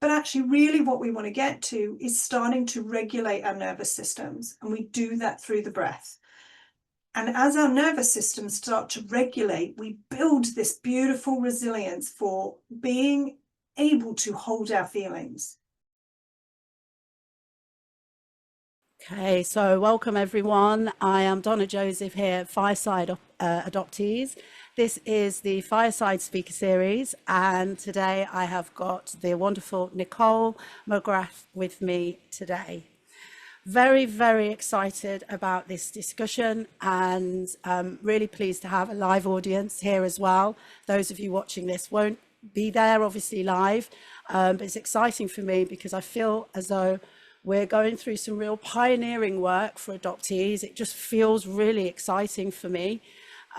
But actually, really what we want to get to is starting to regulate our nervous systems. And we do that through the breath. And as our nervous systems start to regulate, we build this beautiful resilience for being able to hold our feelings. Okay, so welcome everyone. I am Donna Joseph here at Fireside Adoptees. This is the Fireside Speaker Series, and today I have got the wonderful Nicole McGrath with me today. Very, very excited about this discussion, and really pleased to have a live audience here as well. Those of you watching this won't be there obviously live, but it's exciting for me because I feel as though we're going through some real pioneering work for adoptees. It just feels really exciting for me,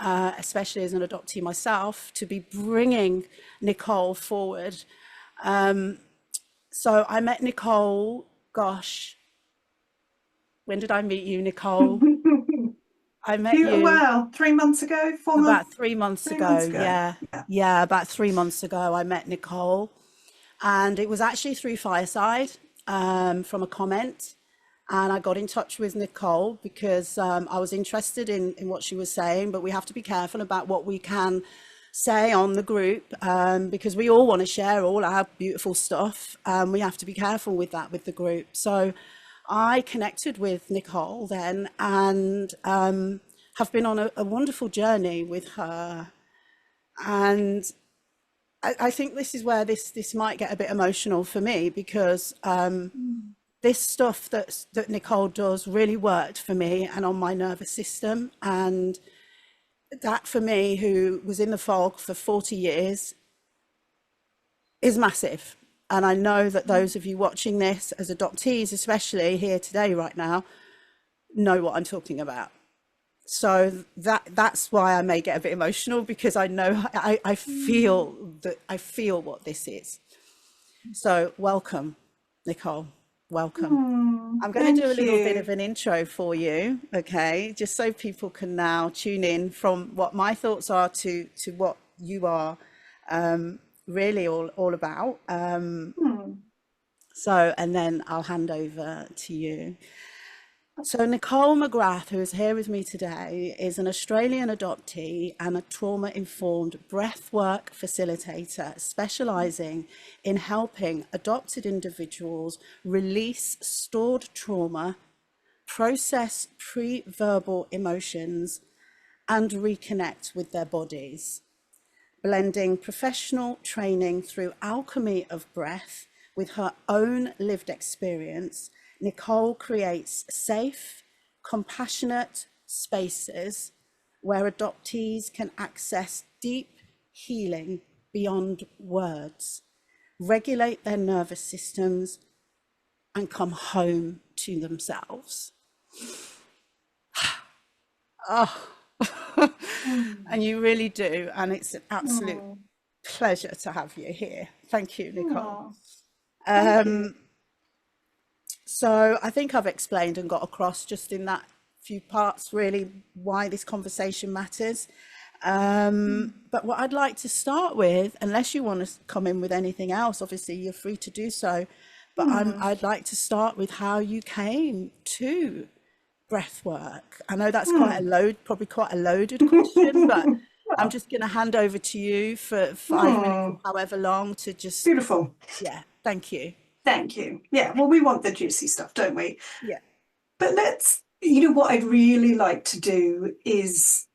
especially as an adoptee myself, to be bringing Nicole forward. So I met Nicole, gosh, when did I meet you, Nicole? I met you, well, 3 months ago, 4 months? About 3 months ago, yeah, about 3 months ago I met Nicole. And it was actually through Fireside, from a comment. And I got in touch with Nicole because I was interested in what she was saying, but we have to be careful about what we can say on the group, because we all want to share all our beautiful stuff. We have to be careful with that with the group. So I connected with Nicole then, and have been on a wonderful journey with her. And I think this is where this might get a bit emotional for me, because this stuff that Nicole does really worked for me and on my nervous system. And that, for me, who was in the fog for 40 years, is massive. And I know that those of you watching this as adoptees, especially here today, right now, know what I'm talking about. So that's why I may get a bit emotional, because I know I feel what this is. So welcome, Nicole. Welcome. I'm going to do a little bit of an intro for you, okay, just so people can now tune in from what my thoughts are to what you are really all about. So, and then I'll hand over to you. So Nicole McGrath, who is here with me today, is an Australian adoptee and a trauma-informed breathwork facilitator, specialising in helping adopted individuals release stored trauma, process pre-verbal emotions, and reconnect with their bodies. Blending professional training through alchemy of breath with her own lived experience, Nicole creates safe, compassionate spaces where adoptees can access deep healing beyond words, regulate their nervous systems, and come home to themselves. Oh, and you really do. And it's an absolute pleasure to have you here. Thank you, Nicole. Thank you. So I think I've explained and got across just in that few parts really why this conversation matters. But what I'd like to start with, unless you want to come in with anything else, obviously you're free to do so, but I'd like to start with how you came to breathwork. I know that's probably quite a loaded question, but I'm just going to hand over to you for 5 minutes, however long, to just... Beautiful. Yeah, thank you. Thank you. Yeah, well, we want the juicy stuff, don't we? Yeah. But what I'd really like to do is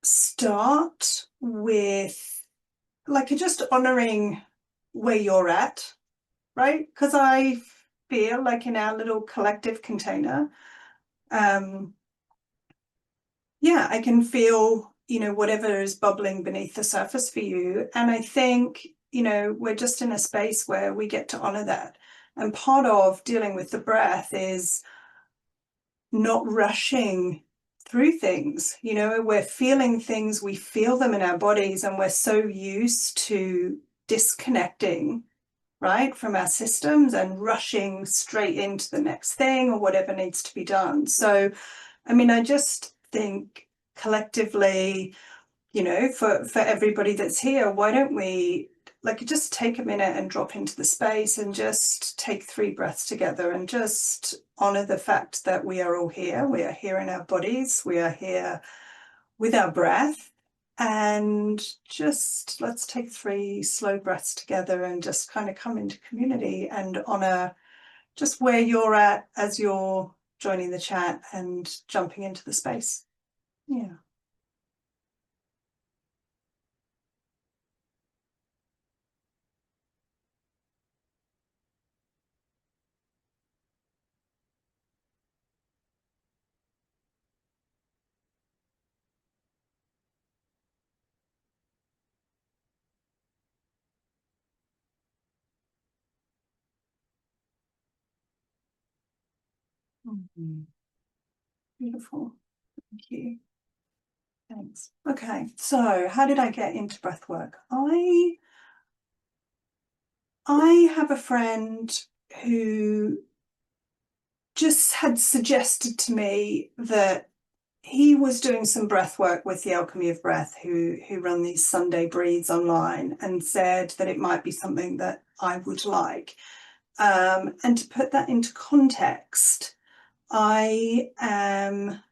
start with just honoring where you're at, right? Because I feel like in our little collective container, I can feel, whatever is bubbling beneath the surface for you. And I think, we're just in a space where we get to honor that. And part of dealing with the breath is not rushing through things. We're feeling things, we feel them in our bodies, and we're so used to disconnecting, right, from our systems and rushing straight into the next thing or whatever needs to be done. So, I just think collectively, for everybody that's here, why don't we like just take a minute and drop into the space and just take 3 breaths together and just honor the fact that we are all here. We are here in our bodies. We are here with our breath. And just let's take 3 slow breaths together and just kind of come into community and honor just where you're at as you're joining the chat and jumping into the space. Yeah. Beautiful. Thank you. Thanks. Okay, so how did I get into breath work? I have a friend who just had suggested to me that he was doing some breath work with the Alchemy of Breath, who run these Sunday breathes online, and said that it might be something that I would like. And to put that into context, I am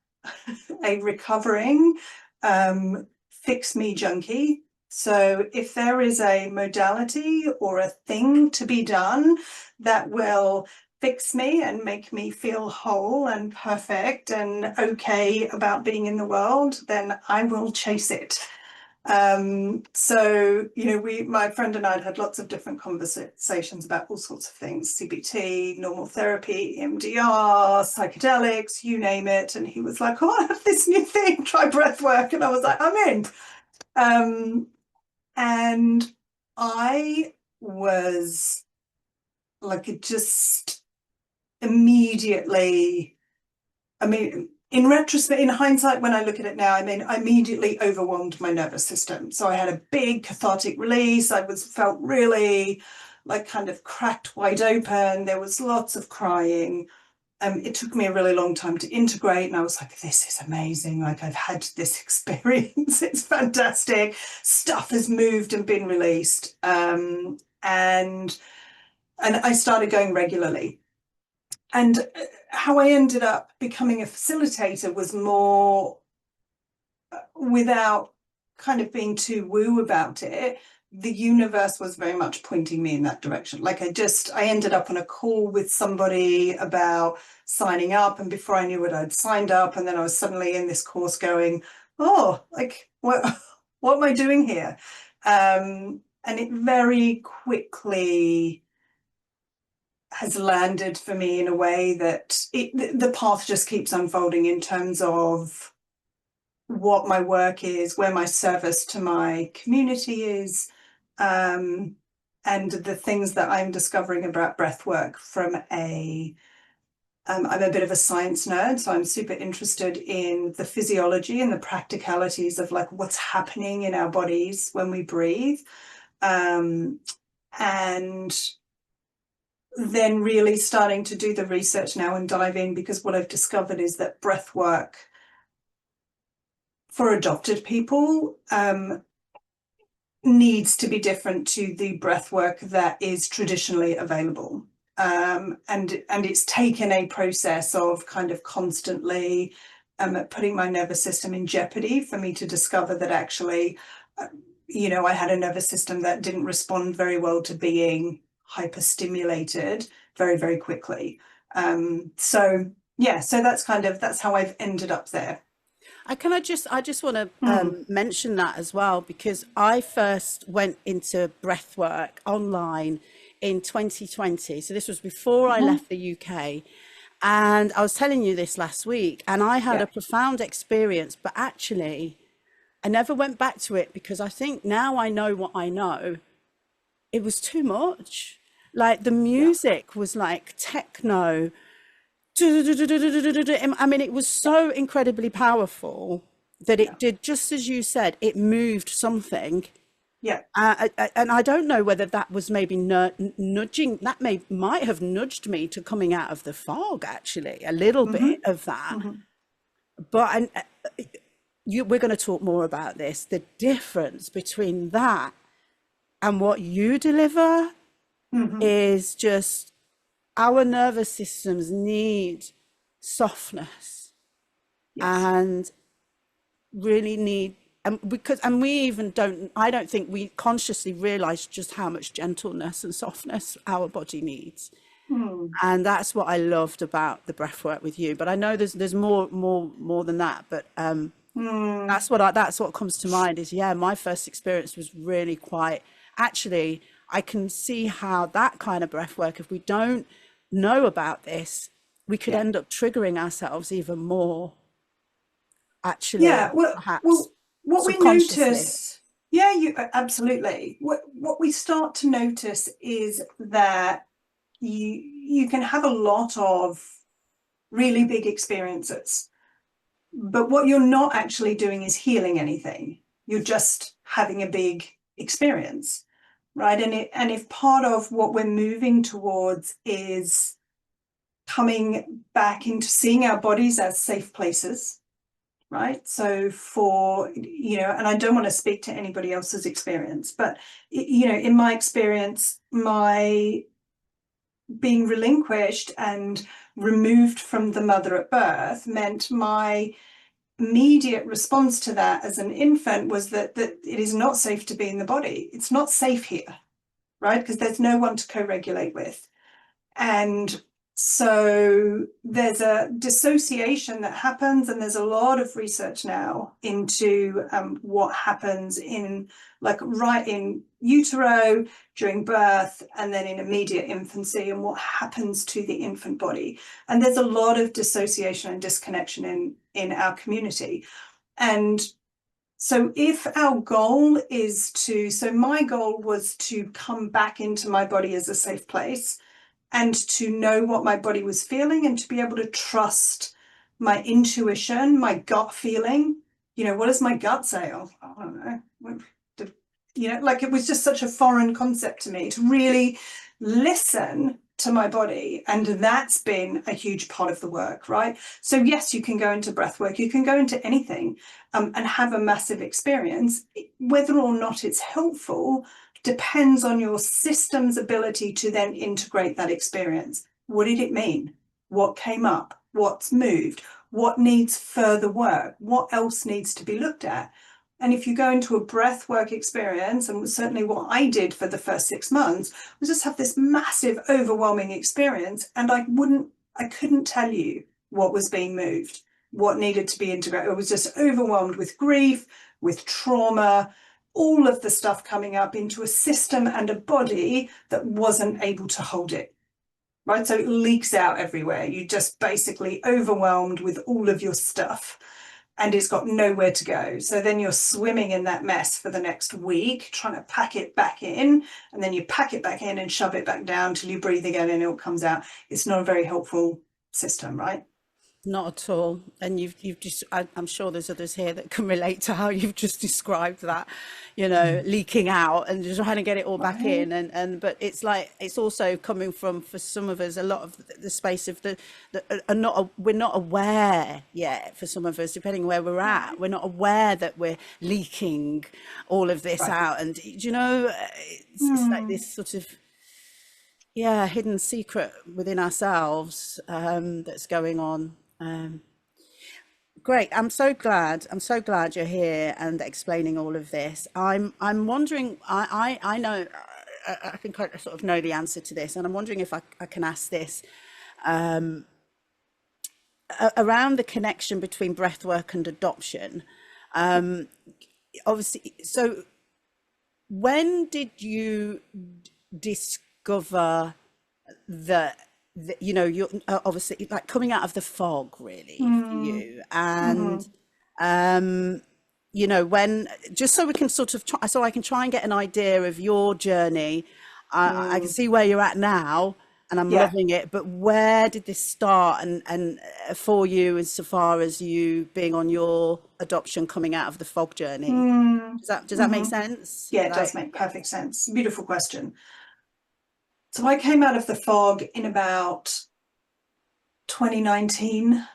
a recovering fix me junkie. So if there is a modality or a thing to be done that will fix me and make me feel whole and perfect and okay about being in the world, then I will chase it. So, you know, my friend and I had lots of different conversations about all sorts of things, CBT, normal therapy, EMDR, psychedelics, you name it. And he was like, oh, I have this new thing, try breath work. And I was like, I'm in. And I was like, it just immediately, I mean, in retrospect, in hindsight, when I look at it now, I mean, I immediately overwhelmed my nervous system. So I had a big cathartic release. I felt really like kind of cracked wide open. There was lots of crying. It took me a really long time to integrate, and I was like, this is amazing. Like, I've had this experience. It's fantastic. Stuff has moved and been released. And I started going regularly. And how I ended up becoming a facilitator was more without kind of being too woo about it. The universe was very much pointing me in that direction. Like I ended up on a call with somebody about signing up, and before I knew it, I'd signed up, and then I was suddenly in this course going, oh, like what am I doing here? And it very quickly has landed for me in a way that the path just keeps unfolding in terms of what my work is, where my service to my community is, and the things that I'm discovering about breath work from I'm a bit of a science nerd, so I'm super interested in the physiology and the practicalities of like what's happening in our bodies when we breathe. And then really starting to do the research now and dive in, because what I've discovered is that breath work for adopted people needs to be different to the breath work that is traditionally available. And it's taken a process of kind of constantly putting my nervous system in jeopardy for me to discover that actually, you know, I had a nervous system that didn't respond very well to being hyperstimulated very, very quickly. So yeah, so that's how I've ended up there. I just want to mention that as well, because I first went into breathwork online in 2020. So this was before I left the UK. And I was telling you this last week, and I had a profound experience, but actually I never went back to it because I think now I know what I know. It was too much. Like the music was like techno. I mean, it was so incredibly powerful that it did, just as you said, it moved something. Yeah. And I don't know whether that was maybe nudging, that might have nudged me to coming out of the fog, actually, a little bit of that. But we're going to talk more about this, the difference between that and what you deliver is just, our nervous systems need softness. Yes. And really need, and I don't think we consciously realize just how much gentleness and softness our body needs. And that's what I loved about the breath work with you. But I know there's more than that. But that's what comes to mind is, my first experience was really quite, actually, I can see how that kind of breath work, if we don't know about this, we could end up triggering ourselves even more. Actually, perhaps what we notice, absolutely. What we start to notice is that you can have a lot of really big experiences, but what you're not actually doing is healing anything. You're just having a big experience, right? And if part of what we're moving towards is coming back into seeing our bodies as safe places, right? So for, and I don't want to speak to anybody else's experience, but, in my experience, my being relinquished and removed from the mother at birth meant my immediate response to that as an infant was that it is not safe to be in the body. It's not safe here, right? Because there's no one to co-regulate with. And so there's a dissociation that happens, and there's a lot of research now into what happens right in utero, during birth, and then in immediate infancy, and what happens to the infant body. And there's a lot of dissociation and disconnection in our community. And so if our goal is my goal was to come back into my body as a safe place, and to know what my body was feeling, and to be able to trust my intuition, my gut feeling. What does my gut say? Oh, I don't know. It was just such a foreign concept to me, to really listen to my body. And that's been a huge part of the work, right? So yes, you can go into breath work, you can go into anything and have a massive experience. Whether or not it's helpful depends on your system's ability to then integrate that experience. What did it mean? What came up? What's moved? What needs further work? What else needs to be looked at? And if you go into a breath work experience, and certainly what I did for the first 6 months, was just have this massive, overwhelming experience. And I couldn't tell you what was being moved, what needed to be integrated. I was just overwhelmed with grief, with trauma, all of the stuff coming up into a system and a body that wasn't able to hold it, right? So it leaks out everywhere. You're just basically overwhelmed with all of your stuff, and it's got nowhere to go. So then you're swimming in that mess for the next week, trying to pack it back in, and then you pack it back in and shove it back down till you breathe again and it all comes out. It's not a very helpful system, right? Not at all. And you've just, I'm sure there's others here that can relate to how you've just described that, leaking out and just trying to get it all back in. But it's like, it's also coming from, for some of us, a lot of the space of we're not aware yet, for some of us, depending where we're at, we're not aware that we're leaking all of this out. And, it's like this sort of, hidden secret within ourselves that's going on. Great. I'm so glad you're here and explaining all of this. I'm wondering, I know, I think I sort of know the answer to this, and I'm wondering if I can ask this around the connection between breathwork and adoption. Obviously, so when did you discover that you're obviously like coming out of the fog, really, for you, and when, just so we can sort of so I can try and get an idea of your journey. I can see where you're at now, and I'm loving it, but where did this start, and for you, as far as you being on your adoption, coming out of the fog journey? Does that make sense? Yeah, it does make perfect sense. Beautiful question. So I came out of the fog in about 2019,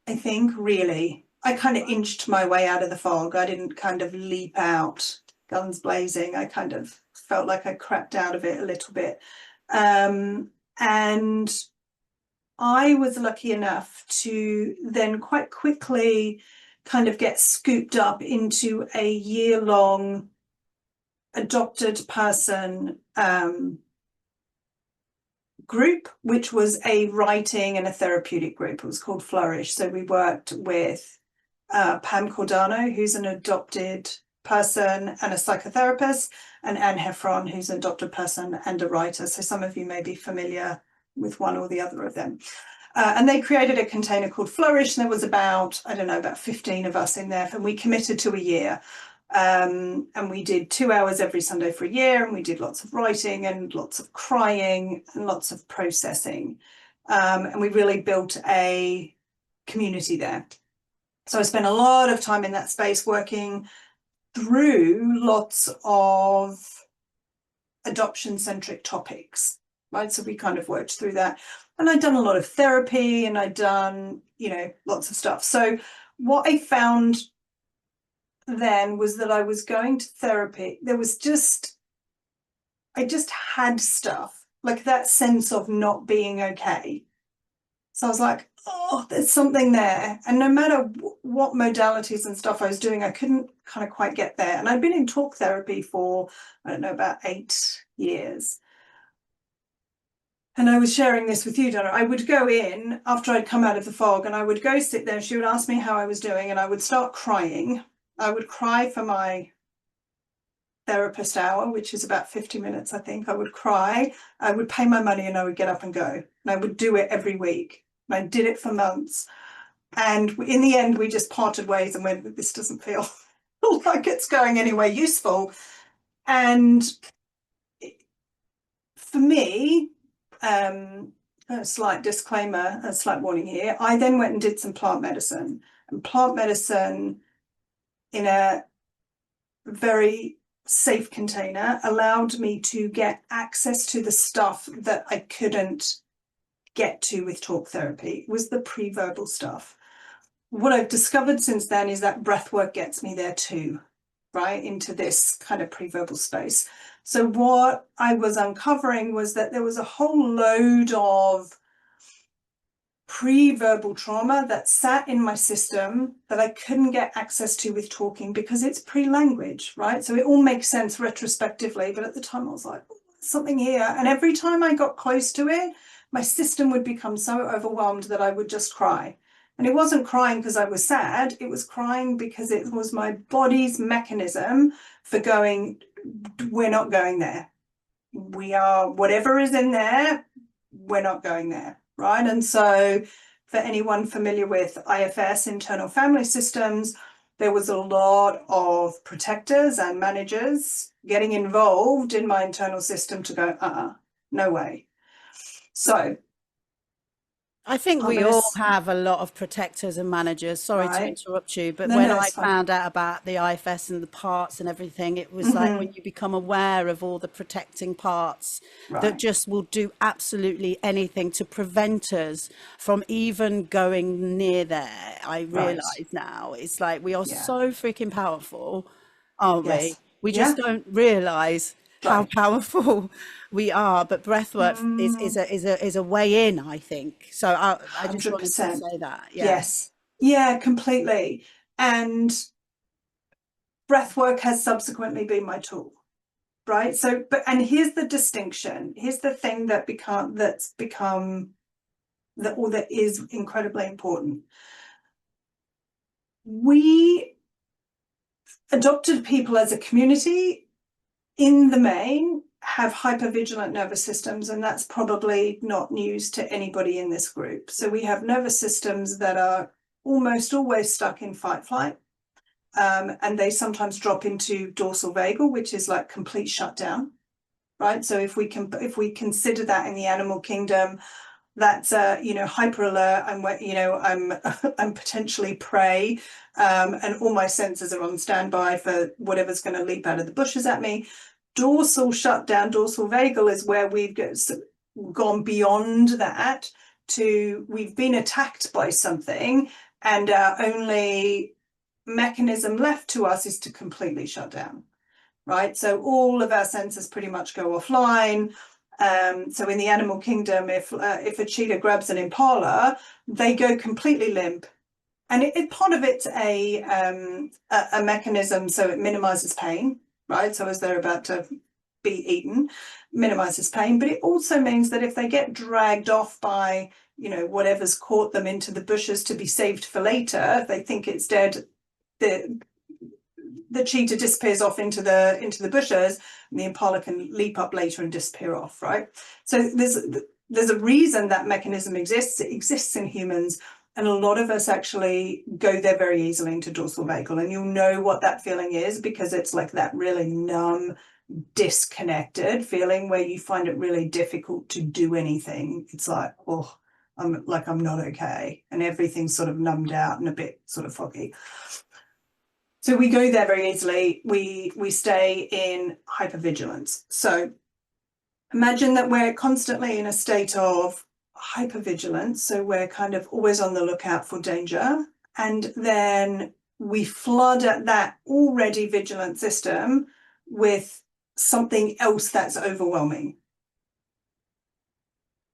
I think, really. I kind of inched my way out of the fog. I didn't kind of leap out guns blazing. I kind of felt like I crapped out of it a little bit. And I was lucky enough to then quite quickly kind of get scooped up into a year-long adopted person group, which was a writing and a therapeutic group. It was called Flourish. So we worked with Pam Cordano, who's an adopted person and a psychotherapist, and Anne Heffron, who's an adopted person and a writer. So some of you may be familiar with one or the other of them. And they created a container called Flourish, and there was about 15 of us in there, and we committed to a year. And we did 2 hours every Sunday for a year, and we did lots of writing and lots of crying and lots of processing. And we really built a community there. So I spent a lot of time in that space working through lots of adoption-centric topics, right? So we kind of worked through that. And I'd done a lot of therapy, and I'd done, lots of stuff. So what I found then was that I was going to therapy. I just had stuff, like that sense of not being okay. So I was like, oh, there's something there. And no matter what modalities and stuff I was doing, I couldn't kind of quite get there. And I'd been in talk therapy for, about 8 years. And I was sharing this with you, Donna. I would go in after I'd come out of the fog, and I would go sit there, and she would ask me how I was doing, and I would start crying. I would cry for my therapist hour, which is about 50 minutes, I think. I would cry, I would pay my money, and I would get up and go. And I would do it every week. And I did it for months. And in the end, we just parted ways and went, this doesn't feel like it's going anywhere useful. And for me, a slight disclaimer, a slight warning here, I then went and did some plant medicine. And plant medicine, in a very safe container, allowed me to get access to the stuff that I couldn't get to with talk therapy. It was the pre-verbal stuff. What I've discovered since then is that breathwork gets me there too, right, into this kind of pre-verbal space. So what I was uncovering was that there was a whole load of pre-verbal trauma that sat in my system that I couldn't get access to with talking, because it's pre-language, right? So it all makes sense retrospectively, but at the time I was like, oh, something here. And every time I got close to it, my system would become so overwhelmed that I would just cry. And it wasn't crying because I was sad, it was crying because it was my body's mechanism for going, we're not going there. We are, whatever is in there, we're not going there, right? And so for anyone familiar with IFS, internal family systems, there was a lot of protectors and managers getting involved in my internal system to go, no way. So I think we all have a lot of protectors and managers. Sorry to interrupt you, but when I found out about the IFS and the parts and everything, it was like when you become aware of all the protecting parts that just will do absolutely anything to prevent us from even going near there. I realize now it's like we are so freaking powerful, aren't we? We just don't realize how powerful we are, but breathwork is a way in, I think. So I just 100%. Wanted to say that. Yes, yeah, completely. And breathwork has subsequently been my tool, right? So, and here's the distinction. Here's the thing that is incredibly important. We adopted people as a community, in the main, have hypervigilant nervous systems, and that's probably not news to anybody in this group. So we have nervous systems that are almost always stuck in fight flight, and they sometimes drop into dorsal vagal, which is like complete shutdown, right? So if we consider that in the animal kingdom, that's hyper alert. I'm potentially prey, and all my senses are on standby for whatever's going to leap out of the bushes at me. Dorsal shutdown, dorsal vagal, is where we've gone beyond that to, we've been attacked by something, and our only mechanism left to us is to completely shut down. right? So all of our senses pretty much go offline. So in the animal kingdom, if a cheetah grabs an impala, they go completely limp. And part of it's a mechanism so it minimizes pain, right? So as they're about to be eaten, minimizes pain. But it also means that if they get dragged off by, you know, whatever's caught them into the bushes to be saved for later, if they think it's dead, the cheetah disappears off into the bushes, and the impala can leap up later and disappear off, right? So there's a reason that mechanism exists. It exists in humans. And a lot of us actually go there very easily into dorsal vagal, and you'll know what that feeling is because it's like that really numb, disconnected feeling where you find it really difficult to do anything. It's like, oh, I'm not okay, and everything's sort of numbed out and a bit sort of foggy. So we go there very easily. We stay in hypervigilance. So imagine that we're constantly in a state of hypervigilance. So we're kind of always on the lookout for danger. And then we flood that already vigilant system with something else that's overwhelming.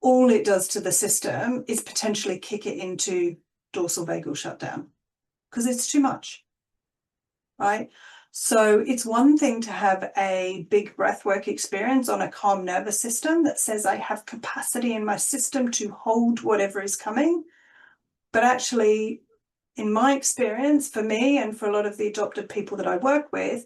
All it does to the system is potentially kick it into dorsal vagal shutdown because it's too much, right? So it's one thing to have a big breathwork experience on a calm nervous system that says I have capacity in my system to hold whatever is coming. But actually, in my experience, for me and for a lot of the adopted people that I work with,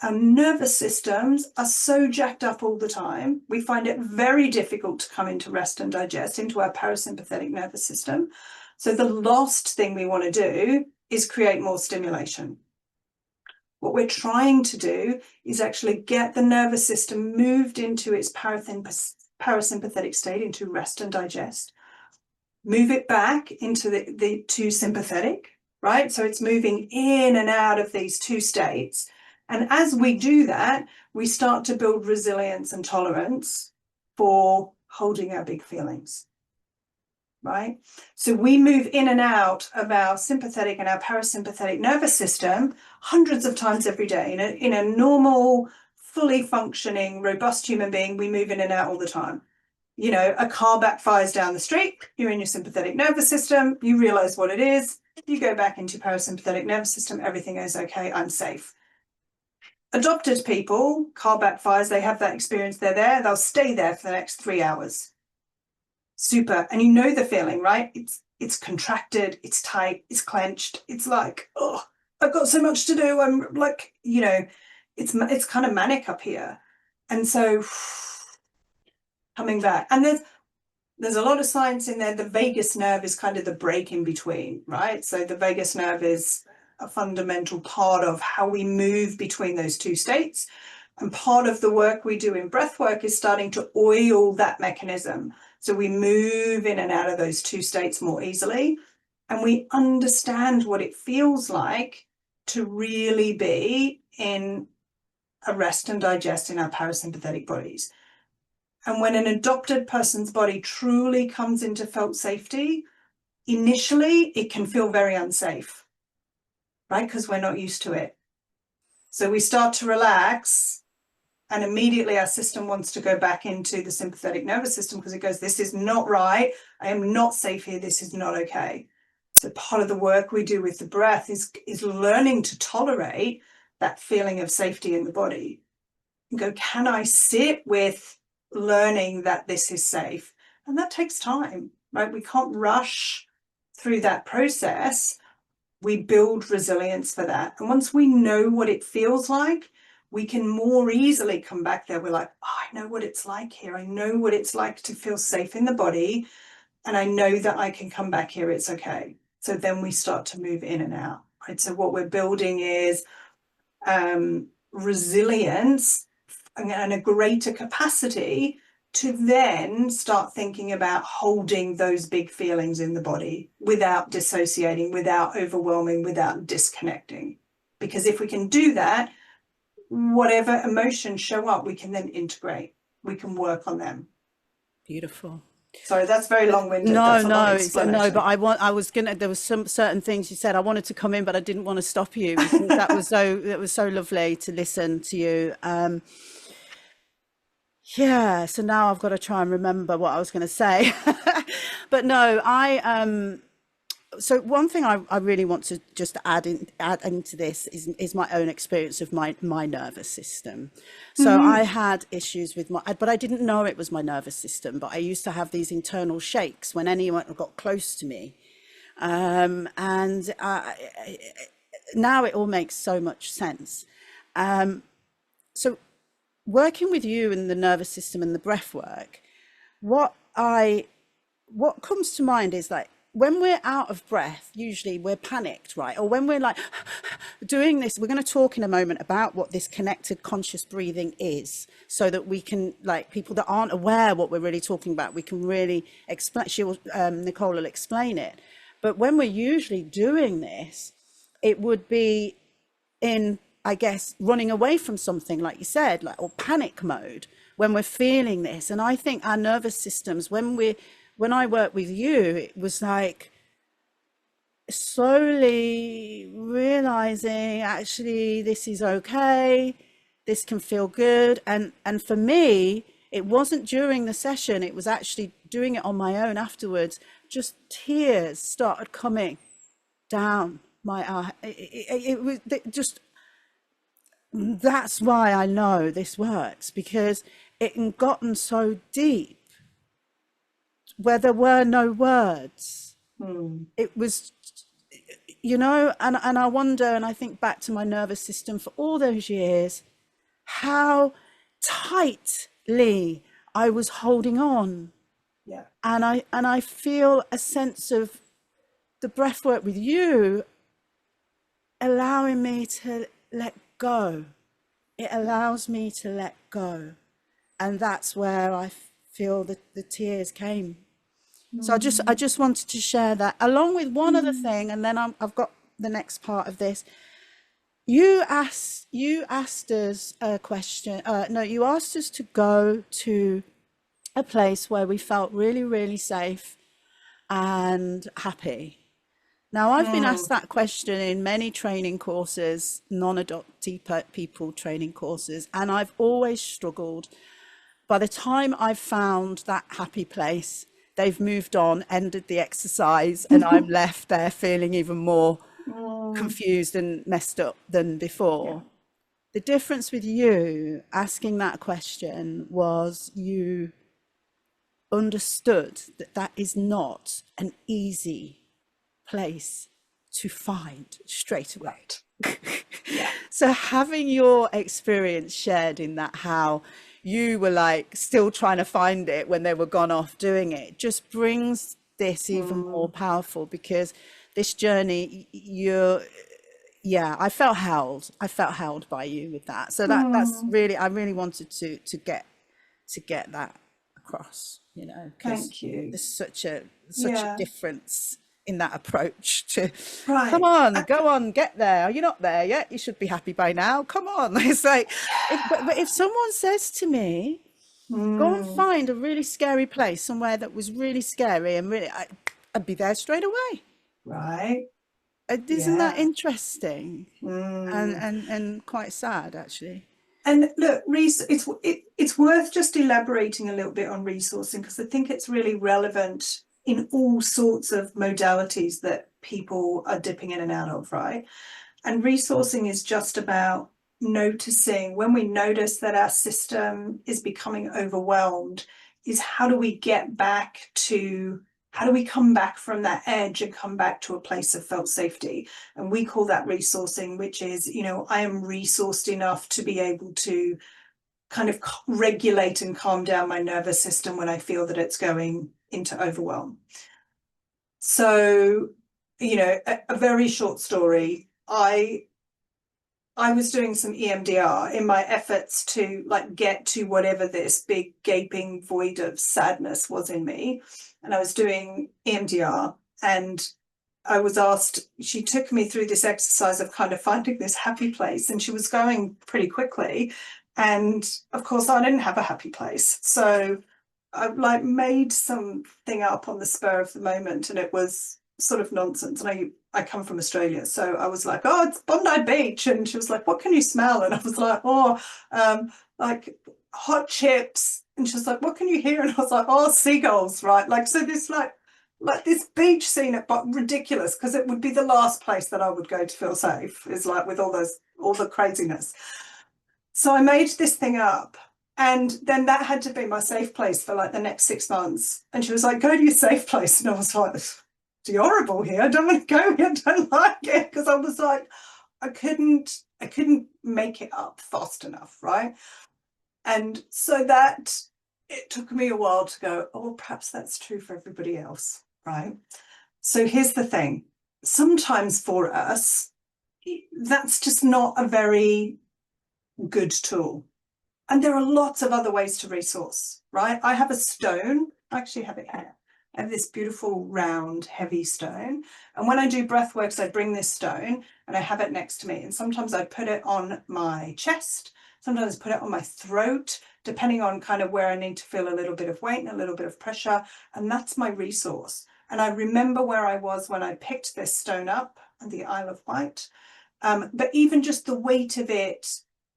our nervous systems are so jacked up all the time. We find it very difficult to come into rest and digest into our parasympathetic nervous system. So the last thing we want to do is create more stimulation. What we're trying to do is actually get the nervous system moved into its parasympathetic state, into rest and digest, move it back into the to sympathetic, right? So it's moving in and out of these two states. And as we do that, we start to build resilience and tolerance for holding our big feelings. Right? So we move in and out of our sympathetic and our parasympathetic nervous system hundreds of times every day. In a normal, fully functioning, robust human being, we move in and out all the time. You know, a car backfires down the street, you're in your sympathetic nervous system, you realize what it is, you go back into parasympathetic nervous system, everything is okay, I'm safe. Adopted people, car backfires, they have that experience, they're there, they'll stay there for the next 3 hours. Super. And you know the feeling, right? It's contracted, it's tight, it's clenched. It's like, oh, I've got so much to do. I'm like, you know, it's kind of manic up here. And so coming back, and there's a lot of science in there. The vagus nerve is kind of the break in between, right? So the vagus nerve is a fundamental part of how we move between those two states. And part of the work we do in breathwork is starting to oil that mechanism. So we move in and out of those two states more easily, and we understand what it feels like to really be in a rest and digest in our parasympathetic bodies. And when an adopted person's body truly comes into felt safety, initially it can feel very unsafe, right? Because we're not used to it. So we start to relax, and immediately our system wants to go back into the sympathetic nervous system because it goes, this is not right. I am not safe here. This is not okay. So part of the work we do with the breath is learning to tolerate that feeling of safety in the body. And go, can I sit with learning that this is safe? And that takes time, right? We can't rush through that process. We build resilience for that. And once we know what it feels like, we can more easily come back there. We're like, oh, I know what it's like here. I know what it's like to feel safe in the body. And I know that I can come back here. It's okay. So then we start to move in and out, right? So what we're building is resilience and a greater capacity to then start thinking about holding those big feelings in the body without dissociating, without overwhelming, without disconnecting. Because if we can do that, whatever emotions show up, we can then integrate. We can work on them. Beautiful. Sorry, that's very long-winded. No, That's a long explanation. but I was gonna. There was some certain things you said. I wanted to come in, but I didn't want to stop you because that was so lovely to listen to you. Yeah. So now I've got to try and remember what I was going to say. But no, so one thing I really want to just add into this is my own experience of my nervous system. So I had issues with but I didn't know it was my nervous system, but I used to have these internal shakes when anyone got close to me. And now it all makes so much sense. So working with you and the nervous system and the breath work, what comes to mind is like, when we're out of breath, usually we're panicked, right? Or when we're like doing this, we're going to talk in a moment about what this connected conscious breathing is, so that we can, like, people that aren't aware what we're really talking about, we can really explain. Nicole will explain it. But when we're usually doing this, it would be in, I guess, running away from something, like you said, like, or panic mode when we're feeling this. And I think our nervous systems, when I worked with you, it was like slowly realizing, actually, this is okay. This can feel good. And for me, it wasn't during the session. It was actually doing it on my own afterwards. Just tears started coming down my eye. It was just, that's why I know this works, because it had gotten so deep where there were no words. It was, and I wonder, and I think back to my nervous system for all those years, how tightly I was holding on. Yeah. And I feel a sense of the breath work with you allowing me to let go. It allows me to let go. And that's where I feel that the tears came. So I just wanted to share that, along with one other thing, and then I've got the next part of this. You asked us a question. You asked us to go to a place where we felt really, really safe and happy. Now, I've been asked that question in many training courses, non-adoptee people training courses, and I've always struggled. By the time I've found that happy place, they've moved on, ended the exercise, and I'm left there feeling even more confused and messed up than before. Yeah. The difference with you asking that question was you understood that that is not an easy place to find straight away. Yeah. So having your experience shared in that, how you were like still trying to find it when they were gone off doing it, just brings this even more powerful, because this journey, I felt held by you with that. So that's really, I really wanted to get that across, Thank you. There's such a difference in that approach to, right. Come on, go on, get there. Are you not there yet? You should be happy by now. Come on. It's like, but if someone says to me, go and find a really scary place, somewhere that was really scary, and really, I'd be there straight away. Right. Isn't that interesting? And quite sad, actually. And look, it's worth just elaborating a little bit on resourcing, because I think it's really relevant in all sorts of modalities that people are dipping in and out of, right? And resourcing is just about noticing, when we notice that our system is becoming overwhelmed, is how do we come back from that edge and come back to a place of felt safety? And we call that resourcing, which is, I am resourced enough to be able to kind of regulate and calm down my nervous system when I feel that it's going into overwhelm. So, a very short story. I was doing some EMDR in my efforts to get to whatever this big gaping void of sadness was in me. And I was doing EMDR, and I was asked, she took me through this exercise of kind of finding this happy place, and she was going pretty quickly. And of course, I didn't have a happy place. So like made something up on the spur of the moment, and it was sort of nonsense. And I come from Australia, so I was like, oh, it's Bondi Beach, and she was like, what can you smell? And I was like, oh, like hot chips. And she was like, what can you hear? And I was like, oh, seagulls, right? Like, so this like this beach scene, but ridiculous, because it would be the last place that I would go to feel safe, is like with all the craziness. So I made this thing up, and then that had to be my safe place for like the next 6 months. And she was like, go to your safe place. And I was like, it's horrible here. I don't want to go here. I don't like it. Because I was like, I couldn't make it up fast enough, right? And so that it took me a while to go, oh, perhaps that's true for everybody else, right? So here's the thing. Sometimes for us, that's just not a very good tool. And there are lots of other ways to resource, right? I have a stone. I actually have it here. I have this beautiful round heavy stone, and when I do breath works, I bring this stone and I have it next to me, and sometimes I put it on my chest, sometimes put it on my throat, depending on kind of where I need to feel a little bit of weight and a little bit of pressure, and that's my resource. And I remember where I was when I picked this stone up at the Isle of Wight, but even just the weight of it,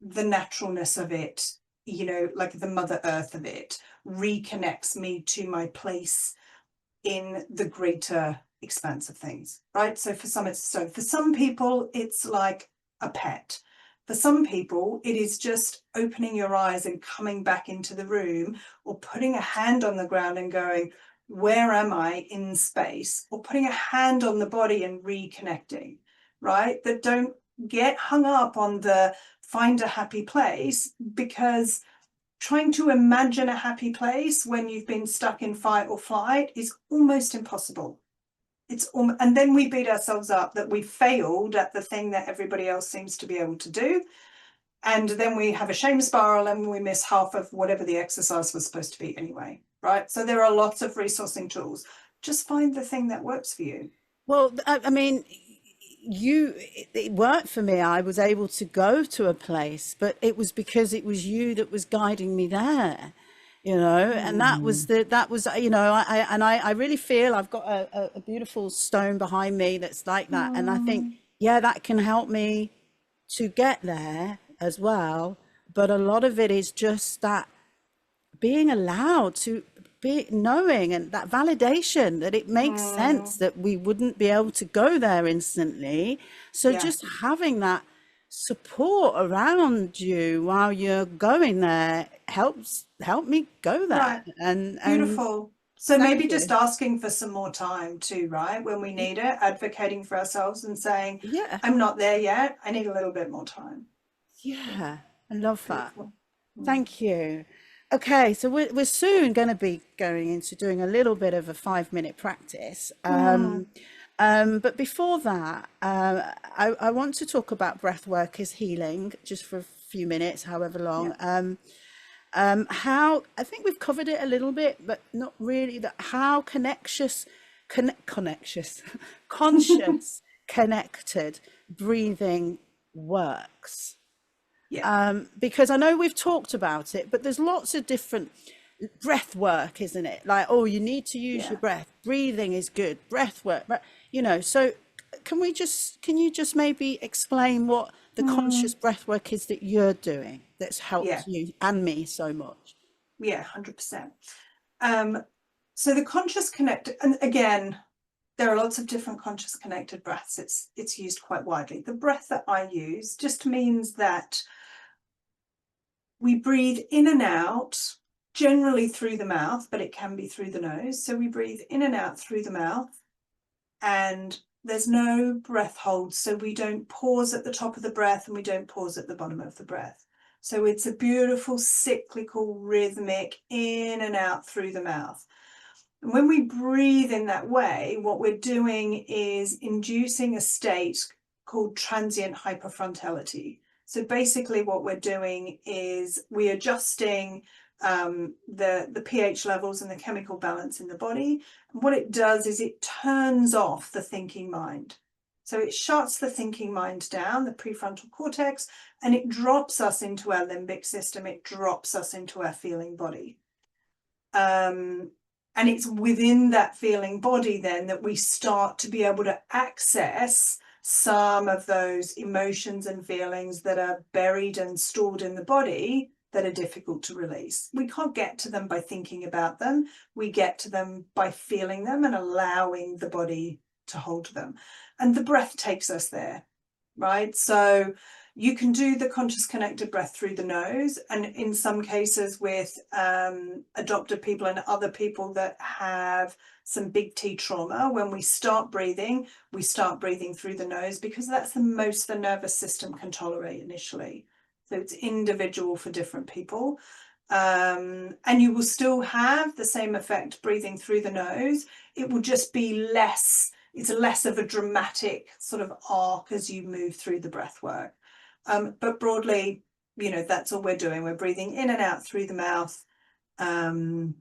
the naturalness of it, you know, like the Mother Earth of it, reconnects me to my place in the greater expanse of things, right? So for some, it's so. For some people, it's like a pet. For some people, it is just opening your eyes and coming back into the room, or putting a hand on the ground and going, where am I in space? Or putting a hand on the body and reconnecting, right? That don't get hung up on the find a happy place, because trying to imagine a happy place when you've been stuck in fight or flight is almost impossible. And then we beat ourselves up that we failed at the thing that everybody else seems to be able to do. And then we have a shame spiral and we miss half of whatever the exercise was supposed to be anyway, right? So there are lots of resourcing tools. Just find the thing that works for you. Well, I mean, it worked for me. I was able to go to a place, but it was because it was you that was guiding me there, you know. And that was you know, I really feel I've got a beautiful stone behind me that's like that. And I think, yeah, that can help me to get there as well. But a lot of it is just that being allowed to be knowing, and that validation that it makes sense that we wouldn't be able to go there instantly. So just having that support around you while you're going there help me go there. Right. And beautiful. So maybe you. just asking for some more time too, right? When we need it, advocating for ourselves and saying, Yeah, I'm not there yet. I need a little bit more time. yeah, I love that. Beautiful. Thank you. Okay, so we're soon going to be going into doing a little bit of a 5-minute practice. But before that, I want to talk about breath work as healing, just for a few minutes, however long. How, I think we've covered it a little bit, but not really. That how conscious, connected breathing works. Because I know we've talked about it, but there's lots of different breath work, isn't it? Like, oh, you need to use your breath. Breathing is good. Breath work, you know. So can you just maybe explain what the conscious breath work is that you're doing that's helped you and me so much? Yeah, 100%. So the conscious connected, and again, there are lots of different conscious connected breaths. It's used quite widely. The breath that I use just means that we breathe in and out, generally through the mouth, but it can be through the nose. So we breathe in and out through the mouth, and there's no breath hold. So we don't pause at the top of the breath and we don't pause at the bottom of the breath. So it's a beautiful cyclical rhythmic in and out through the mouth. And when we breathe in that way, what we're doing is inducing a state called transient hyperfrontality. So basically what we're doing is we're adjusting the pH levels and the chemical balance in the body. And what it does is it turns off the thinking mind. So it shuts the thinking mind down, the prefrontal cortex, and it drops us into our limbic system. It drops us into our feeling body. And it's within that feeling body then that we start to be able to access some of those emotions and feelings that are buried and stored in the body that are difficult to release. We can't get to them by thinking about them. We get to them by feeling them and allowing the body to hold them. And the breath takes us there, right? So you can do the conscious connected breath through the nose, and in some cases with adopted people and other people that have some big T trauma, when we start breathing through the nose, because that's the most the nervous system can tolerate initially. So it's individual for different people. And you will still have the same effect breathing through the nose. It will just be less, it's less of a dramatic sort of arc as you move through the breath work. But broadly, you know, that's all we're doing. We're breathing in and out through the mouth, and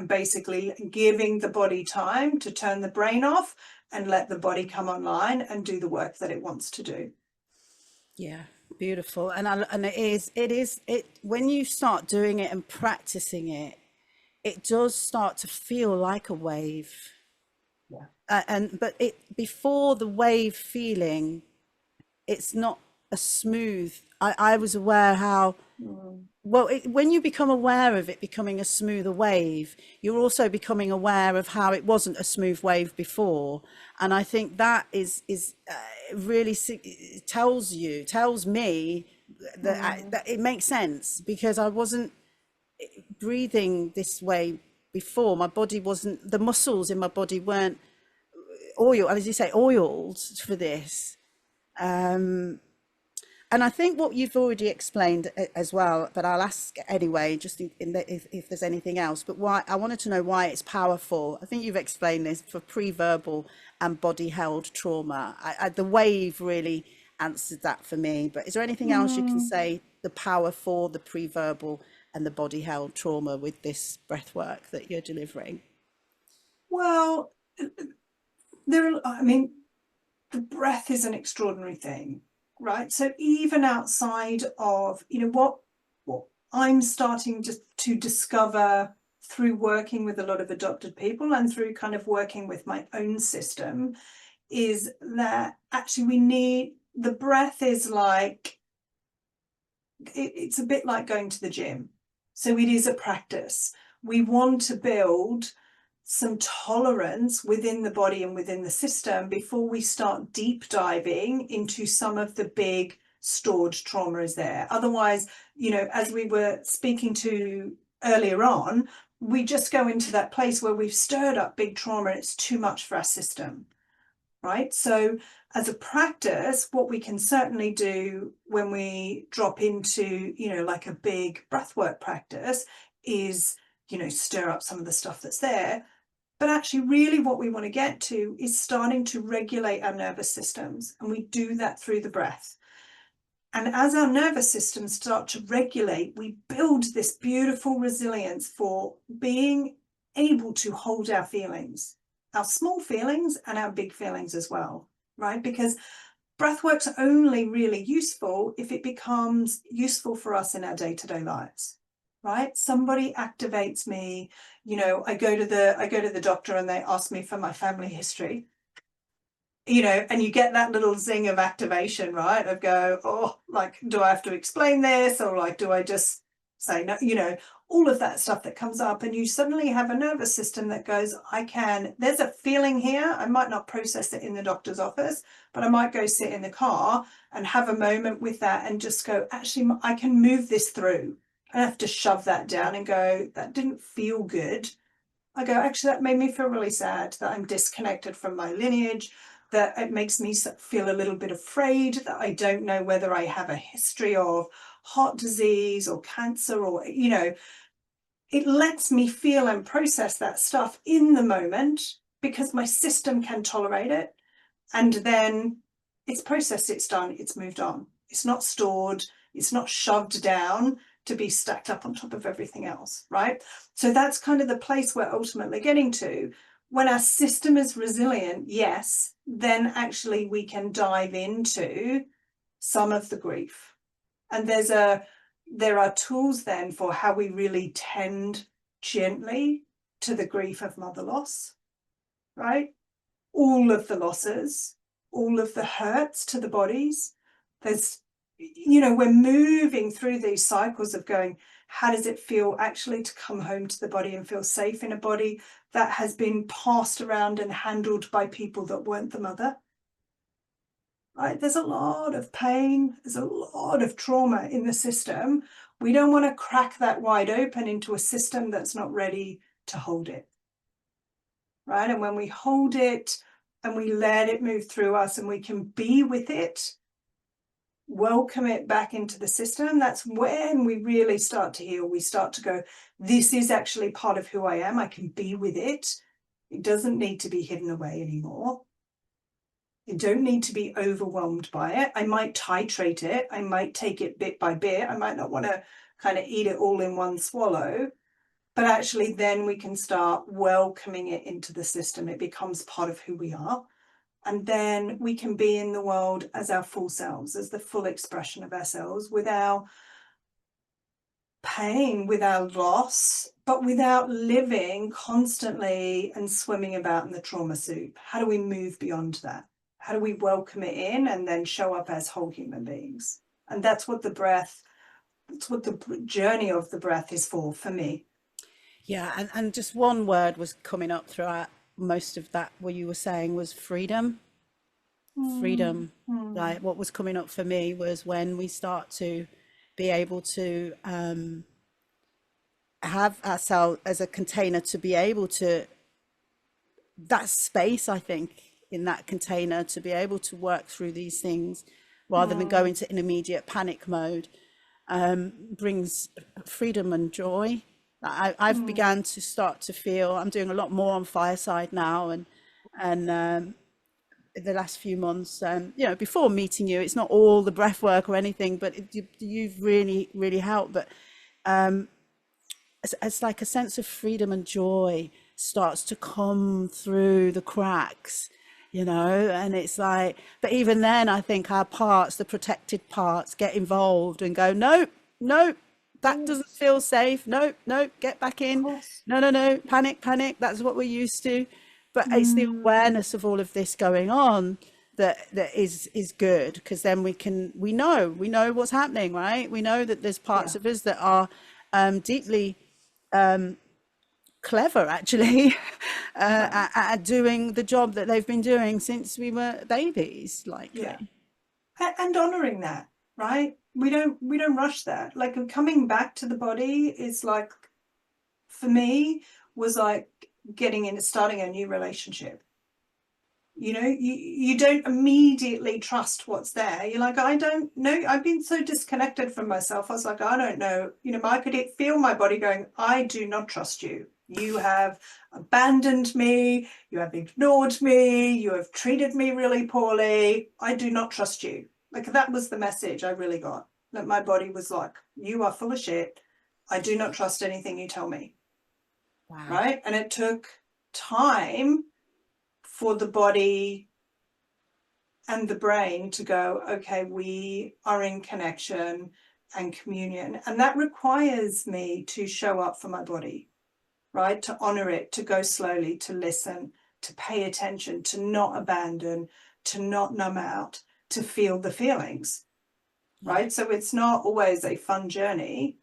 basically giving the body time to turn the brain off and let the body come online and do the work that it wants to do. Yeah, beautiful. And it when you start doing it and practicing it, it does start to feel like a wave. Yeah. But before the wave feeling, it's not a smooth. I was aware how, well, when you become aware of it becoming a smoother wave, you're also becoming aware of how it wasn't a smooth wave before. And I think that is really tells me that it makes sense, because I wasn't breathing this way before. My body wasn't, the muscles in my body weren't as you say, oiled for this. And I think what you've already explained as well, but I'll ask anyway, just if there's anything else. But why, I wanted to know why it's powerful. I think you've explained this for pre-verbal and body-held trauma. The wave really answered that for me. But is there anything else you can say, the power for the pre-verbal and the body-held trauma with this breath work that you're delivering? Well, I mean, the breath is an extraordinary thing, right? So even outside of, you know, what I'm starting to discover through working with a lot of adopted people and through kind of working with my own system, is that actually the breath is like, it's a bit like going to the gym. So it is a practice. We want to build some tolerance within the body and within the system before we start deep diving into some of the big stored traumas there. Otherwise, you know, as we were speaking to earlier on, we just go into that place where we've stirred up big trauma and it's too much for our system, right? So as a practice, what we can certainly do when we drop into, you know, like a big breathwork practice is, you know, stir up some of the stuff that's there. But actually, really what we want to get to is starting to regulate our nervous systems. And we do that through the breath. And as our nervous systems start to regulate, we build this beautiful resilience for being able to hold our feelings, our small feelings and our big feelings as well, right? Because breathwork's only really useful if it becomes useful for us in our day-to-day lives. Right? Somebody activates me, you know, I go to the doctor and they ask me for my family history, you know, and you get that little zing of activation, right? Of go, oh, like, do I have to explain this? Or like, do I just say no? You know, all of that stuff that comes up, and you suddenly have a nervous system that goes, there's a feeling here. I might not process it in the doctor's office, but I might go sit in the car and have a moment with that and just go, actually, I can move this through. I have to shove that down and go, that didn't feel good. I go, actually, that made me feel really sad that I'm disconnected from my lineage, that it makes me feel a little bit afraid, that I don't know whether I have a history of heart disease or cancer, or, you know, it lets me feel and process that stuff in the moment because my system can tolerate it. And then it's processed, it's done, it's moved on. It's not stored, it's not shoved down to be stacked up on top of everything else, right? So that's kind of the place we're ultimately getting to. When our system is resilient, yes, then actually we can dive into some of the grief. And there are tools then for how we really tend gently to the grief of mother loss, right? All of the losses, all of the hurts to the bodies. There's, we're moving through these cycles of going, how does it feel actually to come home to the body and feel safe in a body that has been passed around and handled by people that weren't the mother? Right? There's a lot of pain, there's a lot of trauma in the system. We don't want to crack that wide open into a system that's not ready to hold it. Right? And when we hold it and we let it move through us and we can be with it, welcome it back into the system, that's when we really start to heal. We start to go, this is actually part of who I am. I can be with it. It doesn't need to be hidden away anymore. You don't need to be overwhelmed by it. I might titrate it. I might take it bit by bit. I might not want to kind of eat it all in one swallow. But actually, then we can start welcoming it into the system. It becomes part of who we are. And then we can be in the world as our full selves, as the full expression of ourselves, with our pain, with our loss, but without living constantly and swimming about in the trauma soup. How do we move beyond that? How do we welcome it in and then show up as whole human beings? And that's what the journey of the breath is for me. Yeah, and just one word was coming up throughout most of that, what you were saying was freedom. Freedom. Like what was coming up for me was when we start to be able to have ourselves as a container to be able to, that space, I think, in that container to be able to work through these things rather than go into an immediate panic mode, brings freedom and joy. I've began to start to feel, I'm doing a lot more on Fireside now, and the last few months, before meeting you, it's not all the breath work or anything, but you've really helped. But it's like a sense of freedom and joy starts to come through the cracks, and it's like, but even then I think our parts, the protected parts, get involved and go, nope, that doesn't feel safe, nope, get back in, no, panic, that's what we're used to. But it's the awareness of all of this going on that is good, because then we know what's happening, right? We know that there's parts of us that are deeply clever, actually, at doing the job that they've been doing since we were babies, and honoring that, right? We don't rush that. Like, coming back to the body is like, for me, was like starting a new relationship. You don't immediately trust what's there. You're like, I don't know. I've been so disconnected from myself. I was like, I don't know. I could feel my body going, I do not trust you. You have abandoned me. You have ignored me. You have treated me really poorly. I do not trust you. Like, that was the message I really got. That my body was like, you are full of shit. I do not trust anything you tell me. Wow. Right? And it took time for the body and the brain to go, okay, we are in connection and communion. And that requires me to show up for my body, right? To honor it, to go slowly, to listen, to pay attention, to not abandon, to not numb out, to feel the feelings, right? So it's not always a fun journey.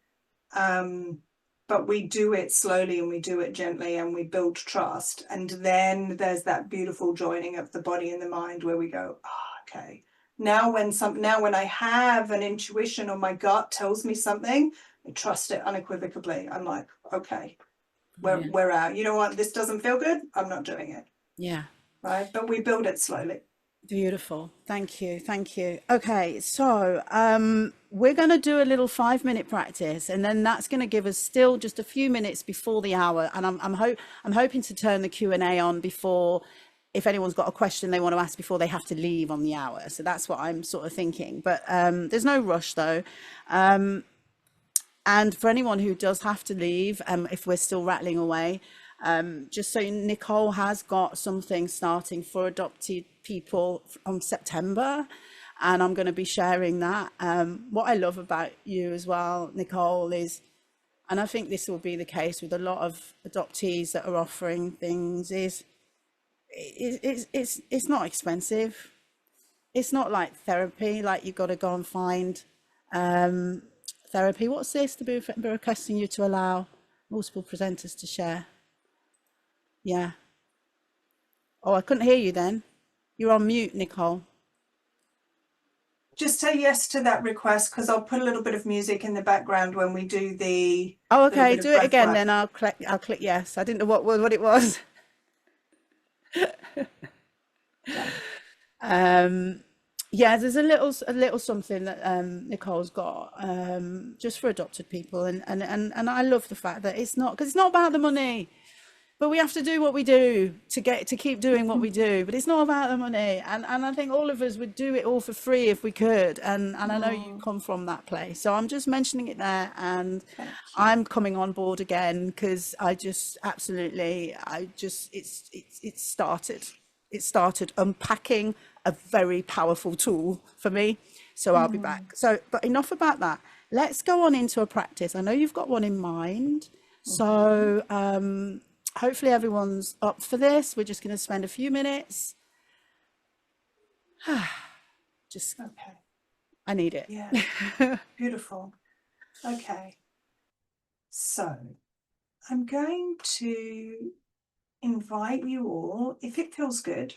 But we do it slowly and we do it gently and we build trust. And then there's that beautiful joining of the body and the mind where we go, okay, now when I have an intuition or my gut tells me something, I trust it unequivocally. I'm like, okay, we're out. You know what? This doesn't feel good. I'm not doing it. Yeah. Right. But we build it slowly. Beautiful. Thank you. Okay, so we're going to do a little 5-minute practice, and then that's going to give us still just a few minutes before the hour. And I'm hoping to turn the Q&A on before, if anyone's got a question they want to ask before they have to leave on the hour. So that's what I'm sort of thinking. But there's no rush though. And for anyone who does have to leave, if we're still rattling away, just so Nicole has got something starting for adopted people on September, and I'm going to be sharing that. What I love about you as well, Nicole, is And I think this will be the case with a lot of adoptees that are offering things. It's not expensive. It's not like therapy, like you've got to go and find therapy. What's this? Be requesting you to allow multiple presenters to share. Yeah. Oh, I couldn't hear you then. You're on mute, Nicole. Just say yes to that request, because I'll put a little bit of music in the background when we do the. Oh, okay. Do it again, then I'll click yes. I didn't know what it was. Yeah, there's a little something that Nicole's got just for adopted people, and I love the fact that it's not, because it's not about the money, but we have to do what we do to keep doing what we do, but it's not about the money, and I think all of us would do it all for free if we could, and I know you come from that place, so I'm just mentioning it there, and I'm coming on board again, because it started unpacking a very powerful tool for me. So I'll be back. So, but enough about that. Let's go on into a practice. I know you've got one in mind. So hopefully everyone's up for this. We're just going to spend a few minutes. Just, okay. I need it. Yeah, beautiful. Okay. So I'm going to invite you all, if it feels good,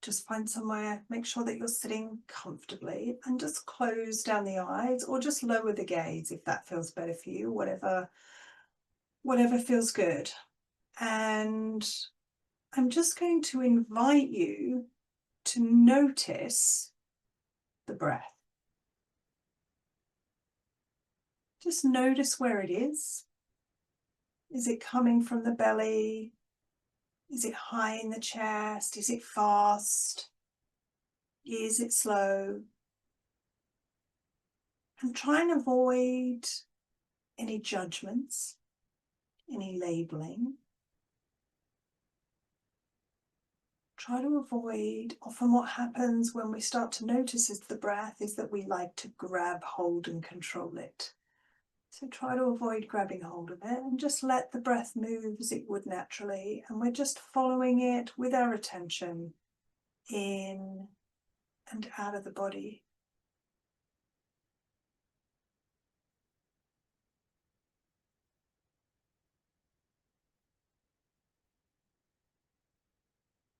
just find somewhere, make sure that you're sitting comfortably, and just close down the eyes, or just lower the gaze if that feels better for you, whatever feels good. And I'm just going to invite you to notice the breath. Just notice where it is. Is it coming from the belly? Is it high in the chest? Is it fast? Is it slow? And try and avoid any judgments, any labeling. Try to avoid, often what happens when we start to notice is the breath is that we like to grab hold and control it. So try to avoid grabbing hold of it and just let the breath move as it would naturally. And we're just following it with our attention in and out of the body.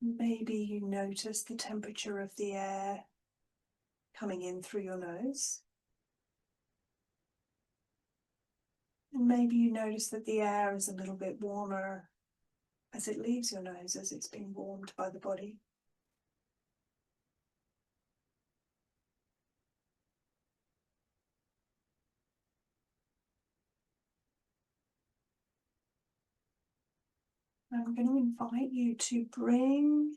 Maybe you notice the temperature of the air coming in through your nose. And maybe you notice that the air is a little bit warmer as it leaves your nose, as it's being warmed by the body. I'm going to invite you to bring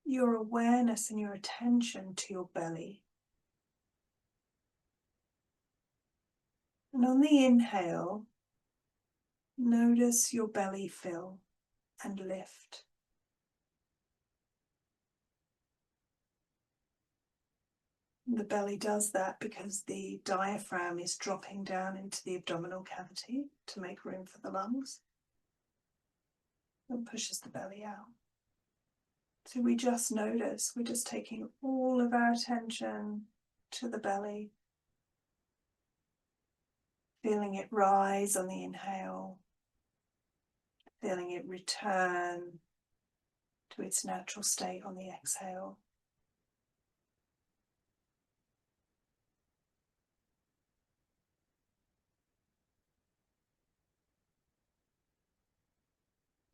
your awareness and your attention to your belly. And on the inhale, notice your belly fill and lift. And the belly does that because the diaphragm is dropping down into the abdominal cavity to make room for the lungs, and pushes the belly out. So we just notice, we're just taking all of our attention to the belly, feeling it rise on the inhale, feeling it return to its natural state on the exhale.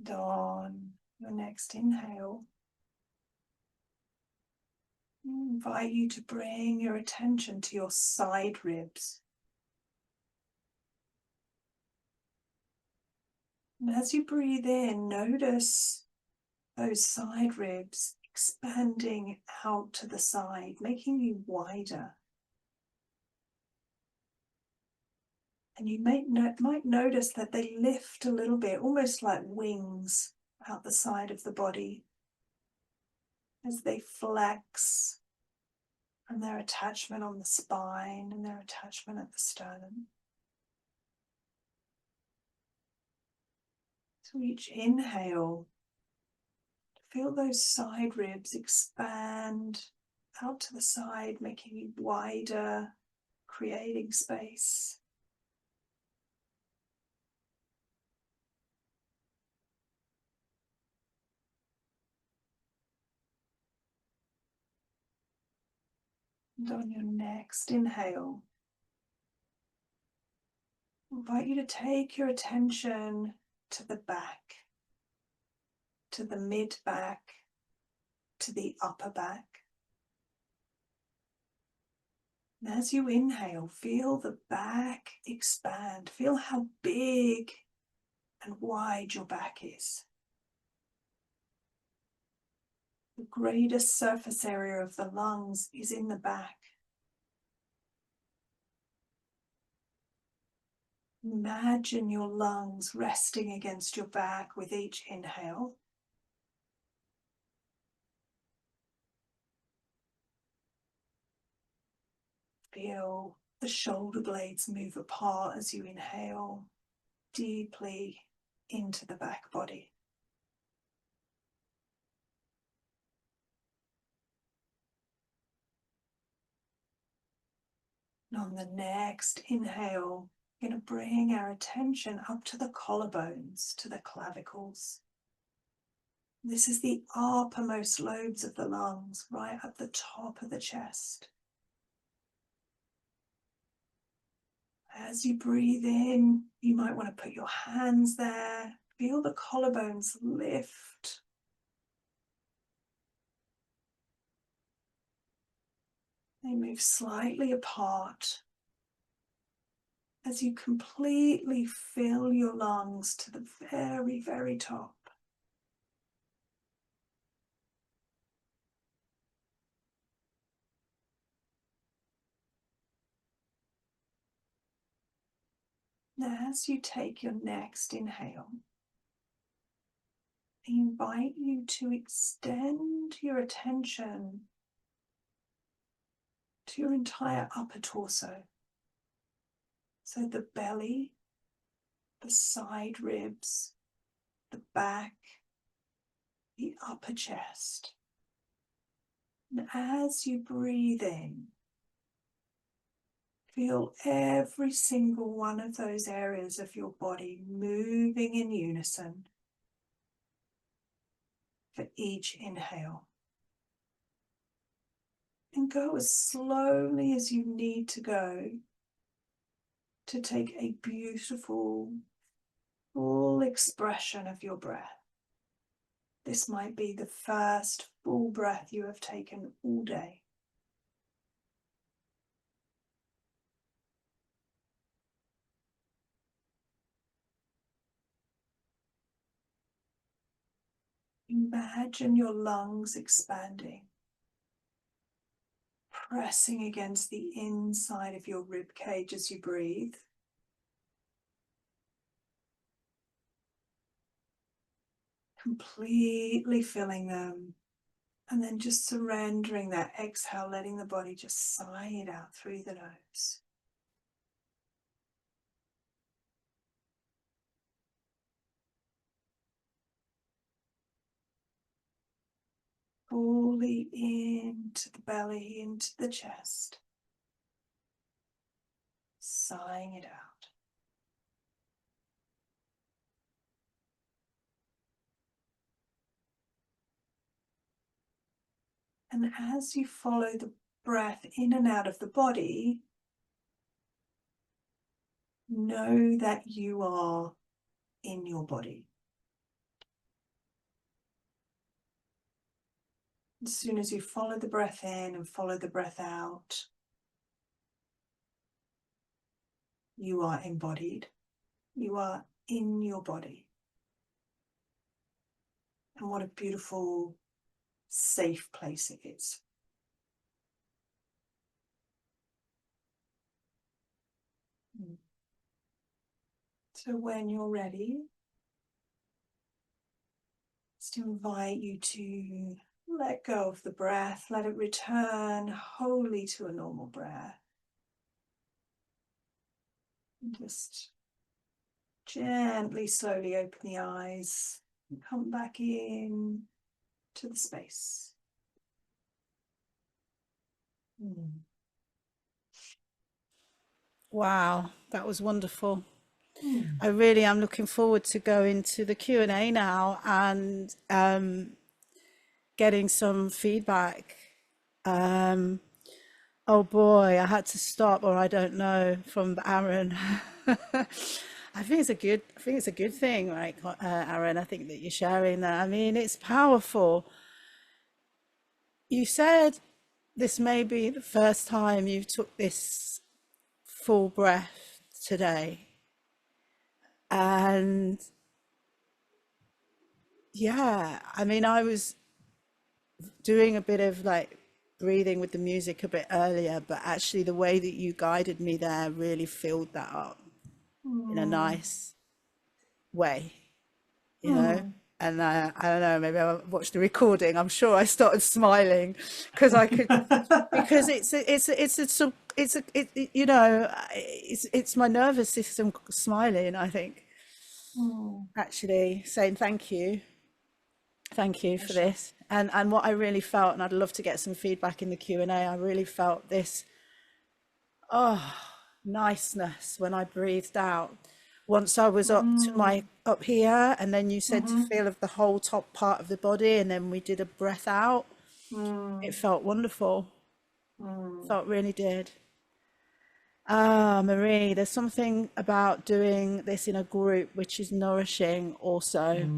And on your next inhale, I invite you to bring your attention to your side ribs. And as you breathe in, notice those side ribs expanding out to the side, making you wider. And you might notice that they lift a little bit, almost like wings out the side of the body, as they flex from their attachment on the spine and their attachment at the sternum. So each inhale, feel those side ribs expand out to the side, making you wider, creating space. And on your next inhale, I invite you to take your attention to the back, to the mid back, to the upper back. And as you inhale, feel the back expand. Feel how big and wide your back is. The greatest surface area of the lungs is in the back. Imagine your lungs resting against your back with each inhale. Feel the shoulder blades move apart as you inhale deeply into the back body. And on the next inhale, we're going to bring our attention up to the collarbones, to the clavicles. This is the uppermost lobes of the lungs, right at the top of the chest. As you breathe in, you might want to put your hands there. Feel the collarbones lift. They move slightly apart as you completely fill your lungs to the very, very top. Now, as you take your next inhale, I invite you to extend your attention to your entire upper torso. So the belly, the side ribs, the back, the upper chest. And as you breathe in, feel every single one of those areas of your body moving in unison for each inhale. And go as slowly as you need to go to take a beautiful, full expression of your breath. This might be the first full breath you have taken all day. Imagine your lungs expanding, pressing against the inside of your rib cage as you breathe. Completely filling them, and then just surrendering that exhale, letting the body just sigh it out through the nose. Fully into the belly, into the chest, sighing it out. And as you follow the breath in and out of the body, know that you are in your body. As soon as you follow the breath in and follow the breath out, you are embodied. You are in your body. And what a beautiful, safe place it is. So when you're ready, just invite you to let go of the breath, let it return wholly to a normal breath. And just Gently, slowly open the eyes and come back in to the space. Wow, that was wonderful. I really am looking forward to going to the Q&A now and getting some feedback. Oh boy, I had to stop, or I don't know, from Aaron. I think it's a good thing, right, Aaron? I think that you're sharing that. I mean, it's powerful. You said this may be the first time you took this full breath today. And yeah, I mean, I was doing a bit of like breathing with the music a bit earlier, but actually the way that you guided me there really filled that up in a nice way, you know? And I don't know, maybe I watched the recording. I'm sure I started smiling because I could, because you know, it's my nervous system smiling, I think, actually saying thank you for this. And what I really felt, and I'd love to get some feedback in the Q&A, I really felt this niceness when I breathed out. Once I was up here, and then you said to feel of the whole top part of the body, and then we did a breath out. It felt wonderful. Felt really did. Marie, there's something about doing this in a group which is nourishing also.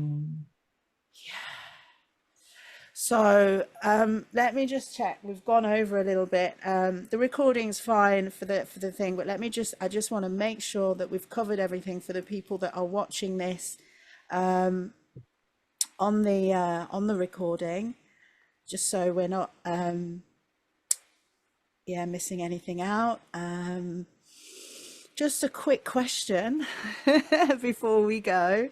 So let me just check. We've gone over a little bit. The recording's fine for the thing, but I just want to make sure that we've covered everything for the people that are watching this on the recording, just so we're not missing anything out. Just a quick question before we go.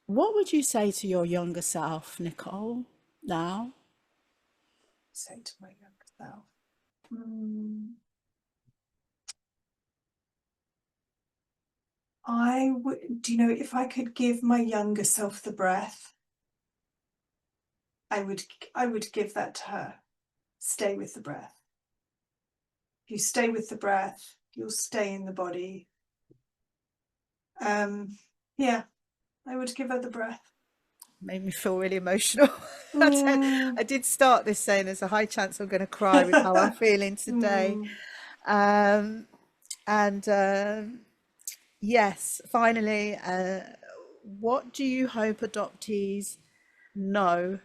What would you say to your younger self, Nicole, now? Say to my younger self. I would, do you know, if I could give my younger self the breath, I would give that to her. Stay with the breath. If you stay with the breath, you'll stay in the body. Yeah, I would give her the breath. Made me feel really emotional. I did start this saying there's a high chance I'm going to cry with how I'm feeling today. Yes, finally, what do you hope adoptees know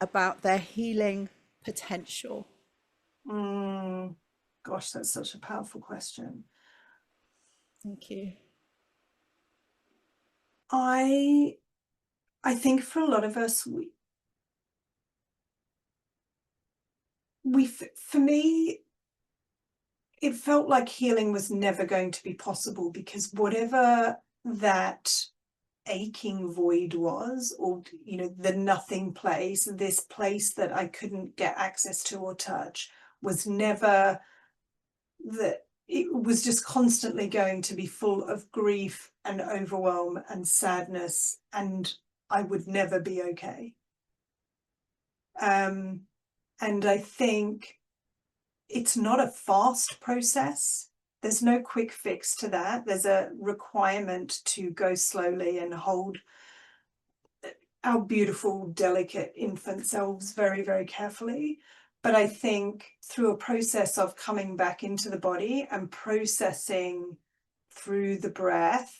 about their healing potential? Gosh, that's such a powerful question. Thank you. I think for a lot of us, for me, it felt like healing was never going to be possible, because whatever that aching void was, or, you know, the nothing place, this place that I couldn't get access to or touch, was never that. It was just constantly going to be full of grief and overwhelm and sadness, and I would never be okay. And I think it's not a fast process. There's no quick fix to that. There's a requirement to go slowly and hold our beautiful, delicate infant selves very, very carefully. But I think through a process of coming back into the body and processing through the breath,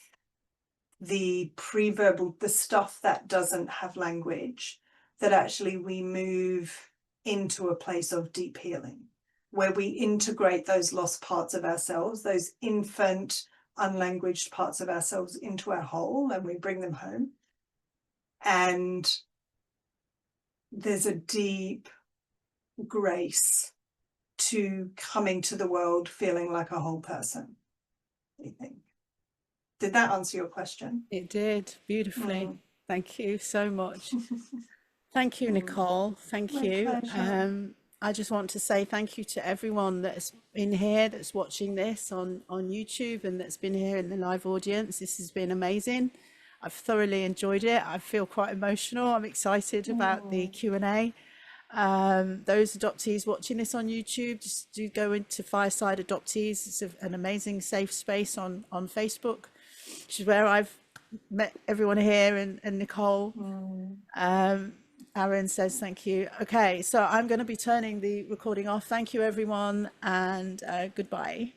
the pre-verbal, the stuff that doesn't have language, that actually we move into a place of deep healing, where we integrate those lost parts of ourselves, those infant, unlanguaged parts of ourselves, into our whole, and we bring them home. And there's a deep grace to coming to the world feeling like a whole person, I think. Did that answer your question? It did, beautifully. Thank you so much. Thank you, Nicole. Thank you. I just want to say thank you to everyone that's been here, that's watching this on YouTube, and that's been here in the live audience. This has been amazing. I've thoroughly enjoyed it. I feel quite emotional. I'm excited about the Q&A. Those adoptees watching this on YouTube, just do go into Fireside Adoptees. It's an amazing safe space on Facebook, which is where I've met everyone here, and Nicole. Aaron says thank you. Okay, so I'm going to be turning the recording off. Thank you, everyone, and goodbye.